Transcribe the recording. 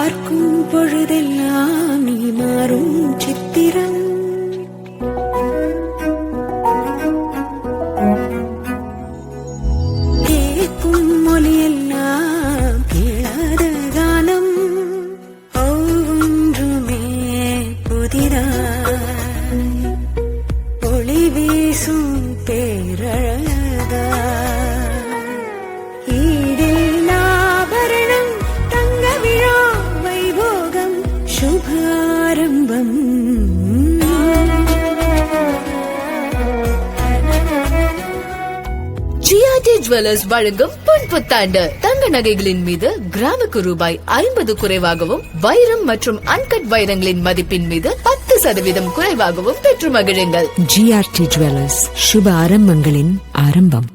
பார்க்கும் பொழுதெல்லாம் நீ மாறும் சித்திரம். கேட்கும் மொழியெல்லாம் கேளாத கானம், ஒவ்வொன்றுமே புதிதாய் ஒளி வீசும் பேரழகா. சுபாரம்பம். ஜிஆர்டி ஜுவல்லர்ஸ் வழங்கும் பொன் புத்தாண்டு தங்க நகைகளின் மீது கிராமுக்கு ரூபாய் 50 குறைவாகவும், வைரம் மற்றும் அன்கட் வைரங்களின் மதிப்பின் மீது 10% குறைவாகவும் பெற்று மகிழுங்கள். ஜிஆர்டி ஜுவல்லர்ஸ், சுப ஆரம்பங்களின் ஆரம்பம்.